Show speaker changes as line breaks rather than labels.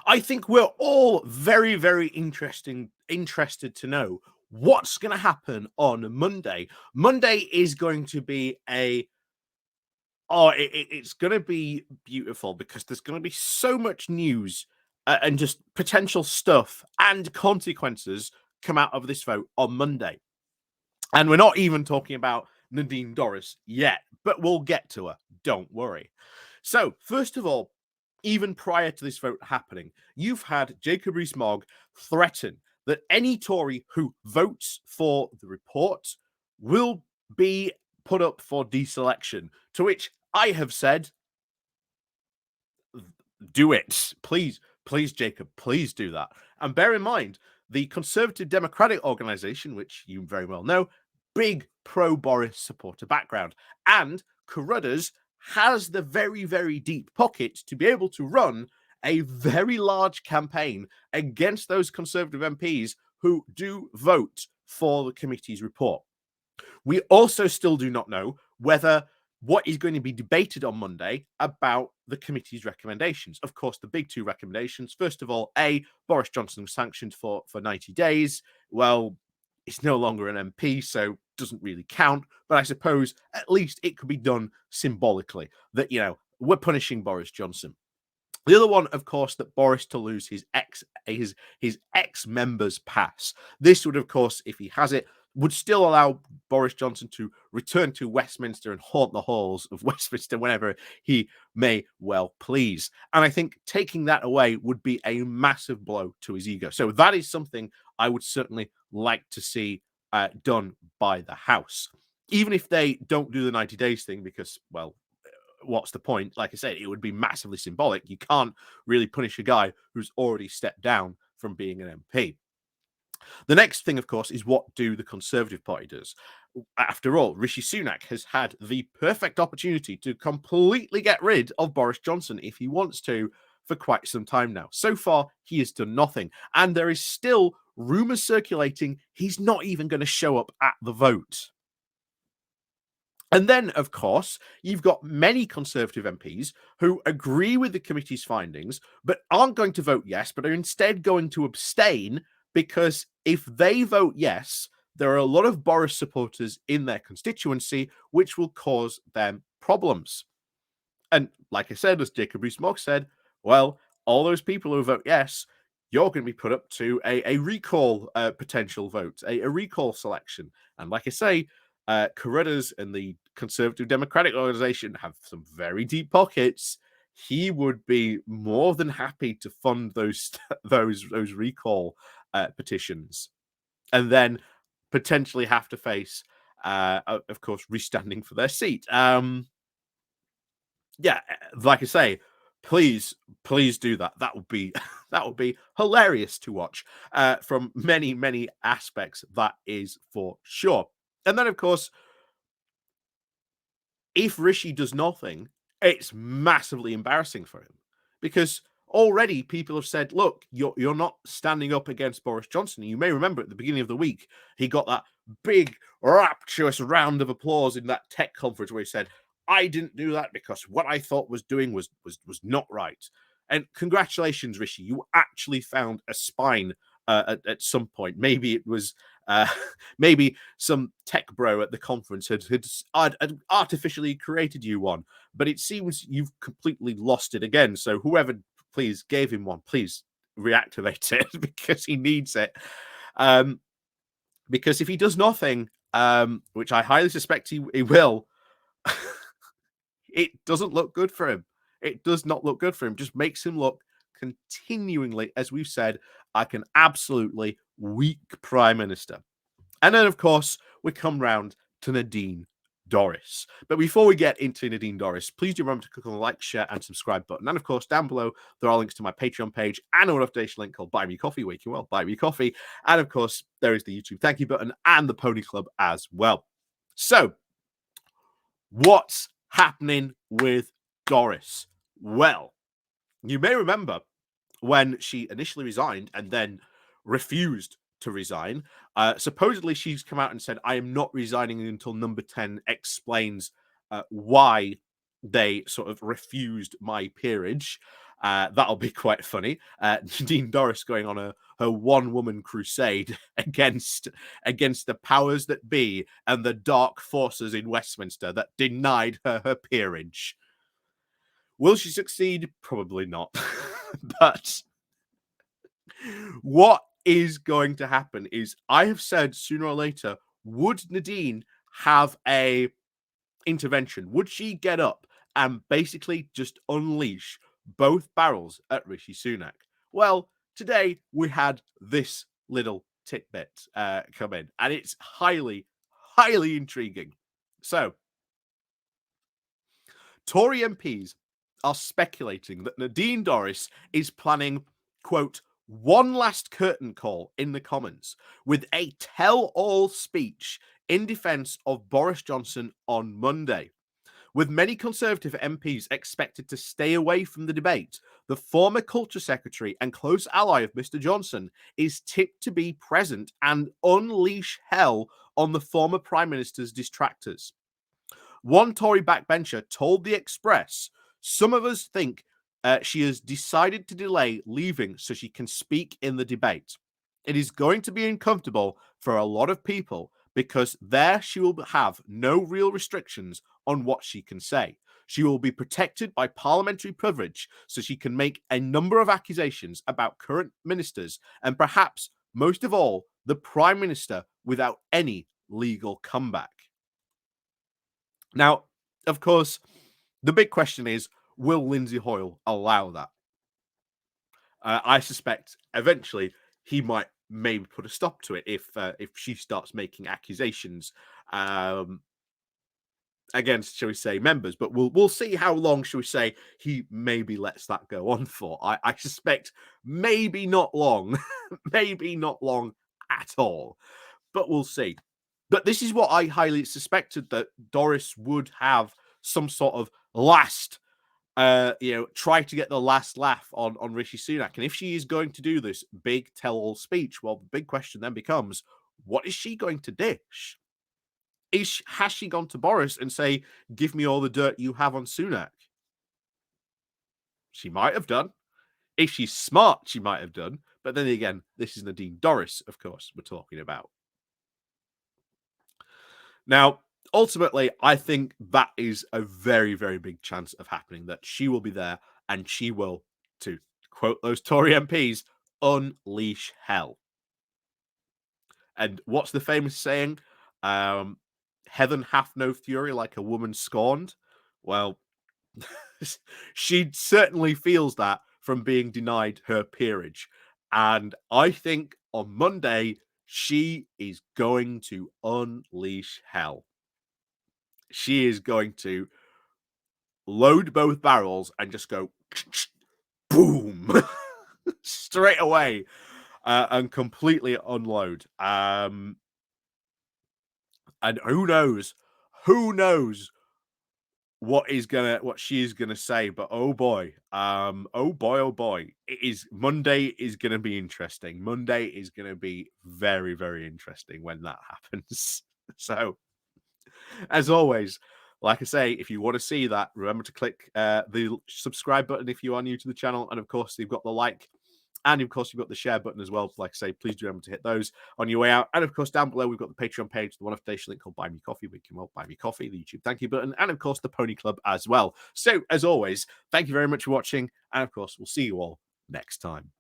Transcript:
I think we're all very, very interested to know what's going to happen on Monday. Monday is going to be it's going to be beautiful because there's going to be so much news and just potential stuff and consequences come out of this vote on Monday. And we're not even talking about Nadine Dorries yet, but we'll get to her. Don't worry. So, first of all, even prior to this vote happening, you've had Jacob Rees-Mogg threaten that any Tory who votes for the report will be put up for deselection, to which I have said, do it. Please, Jacob, please do that. And bear in mind, the Conservative Democratic Organisation, which you very well know, big pro-Boris supporter background. And Carruthers has the very, very deep pockets to be able to run a very large campaign against those Conservative MPs who do vote for the committee's report. We also still do not know whether what is going to be debated on Monday about the committee's recommendations. Of course, the big two recommendations. First of all, Boris Johnson was sanctioned for 90 days. Well, he's no longer an MP, so doesn't really count. But I suppose at least it could be done symbolically that, we're punishing Boris Johnson. The other one, of course, that Boris to lose his ex-member's pass. This would, of course, if he has it, would still allow Boris Johnson to return to Westminster and haunt the halls of Westminster whenever he may well please. And I think taking that away would be a massive blow to his ego. So that is something I would certainly like to see done by the House. Even if they don't do the 90 days thing, because, well, what's the point? Like I said, it would be massively symbolic. You can't really punish a guy who's already stepped down from being an MP. The next thing, of course, is what do the Conservative Party does. After all, Rishi Sunak has had the perfect opportunity to completely get rid of Boris Johnson if he wants to for quite some time now. So far, he has done nothing. And there is still rumours circulating he's not even going to show up at the vote. And then, of course, you've got many Conservative MPs who agree with the committee's findings, but aren't going to vote yes, but are instead going to abstain because if they vote yes, there are a lot of Boris supporters in their constituency, which will cause them problems. And like I said, as Jacob Rees-Mogg said, well, all those people who vote yes, you're going to be put up to a recall potential vote, a recall selection. And like I say, Carruthers and the Conservative Democratic Organisation have some very deep pockets. He would be more than happy to fund those recall petitions, and then potentially have to face, of course, restanding for their seat. Yeah, like I say, please do that. That would be hilarious to watch from many aspects. That is for sure. And then, of course, if Rishi does nothing, it's massively embarrassing for him because already people have said, look, you're not standing up against Boris Johnson. You may remember at the beginning of the week, he got that big, rapturous round of applause in that tech conference where he said, I didn't do that because what I thought was doing was not right. And congratulations, Rishi. You actually found a spine at some point. Maybe it was maybe some tech bro at the conference had artificially created you one, but it seems you've completely lost it again. So whoever please gave him one, please reactivate it because he needs it. Because if he does nothing, which I highly suspect he will, it doesn't look good for him. It does not look good for him. Just makes him look continuingly, as we've said, like an absolutely weak prime minister. And then, of course, we come round to Nadine Dorries. But before we get into Nadine Dorries, please do remember to click on the like, share, and subscribe button. And of course, down below, there are links to my Patreon page and a notification link called Buy Me Coffee, where you can, well, buy me coffee. And of course, there is the YouTube thank you button and the Pony Club as well. So, what's happening with Dorries? Well, you may remember when she initially resigned and then refused to resign. Supposedly, she's come out and said, I am not resigning until number 10 explains why they sort of refused my peerage. That'll be quite funny. Nadine Dorries going on her one-woman crusade against the powers that be and the dark forces in Westminster that denied her peerage. Will she succeed? Probably not. But what is going to happen is, I have said sooner or later, would Nadine have a intervention? Would she get up and basically just unleash both barrels at Rishi Sunak? Well, today we had this little tidbit come in, and it's highly, highly intriguing. So, Tory MPs are speculating that Nadine Dorries is planning, quote, one last curtain call in the Commons with a tell-all speech in defence of Boris Johnson on Monday. With many Conservative MPs expected to stay away from the debate, the former Culture Secretary and close ally of Mr. Johnson is tipped to be present and unleash hell on the former Prime Minister's detractors. One Tory backbencher told The Express, "Some of us think she has decided to delay leaving so she can speak in the debate. It is going to be uncomfortable for a lot of people because there she will have no real restrictions on what she can say. She will be protected by parliamentary privilege so she can make a number of accusations about current ministers and perhaps, most of all, the Prime Minister without any legal comeback." Now, of course, the big question is, will Lindsay Hoyle allow that? I suspect eventually he might maybe put a stop to it if she starts making accusations against, shall we say, members. But we'll see how long, shall we say, he maybe lets that go on for. I suspect maybe not long, maybe not long at all. But we'll see. But this is what I highly suspected, that Dorries would have some sort of last, try to get the last laugh on Rishi Sunak. And if she is going to do this big tell-all speech, well, the big question then becomes, what is she going to dish? Has she gone to Boris and say, give me all the dirt you have on Sunak? She might have done. If she's smart, she might have done. But then again, this is Nadine Dorries, of course, we're talking about. Now, ultimately, I think that is a very, very big chance of happening, that she will be there and she will, to quote those Tory MPs, unleash hell. And what's the famous saying? Heaven hath no fury like a woman scorned. Well, she certainly feels that from being denied her peerage. And I think on Monday, she is going to unleash hell. She is going to load both barrels and just go boom straight away and completely unload. And who knows what she is gonna say, but oh boy, Monday is gonna be interesting. Monday is gonna be very, very interesting when that happens. So, as always, like I say, if you want to see that, remember to click the subscribe button if you are new to the channel, and of course you've got the like, and of course you've got the share button as well. Like I say, please do remember to hit those on your way out. And of course, down below we've got the Patreon page, the one-off link called Buy Me Coffee, where you can, well, buy me coffee, the YouTube thank you button, and of course the Pony Club as well. So as always, thank you very much for watching, and of course we'll see you all next time.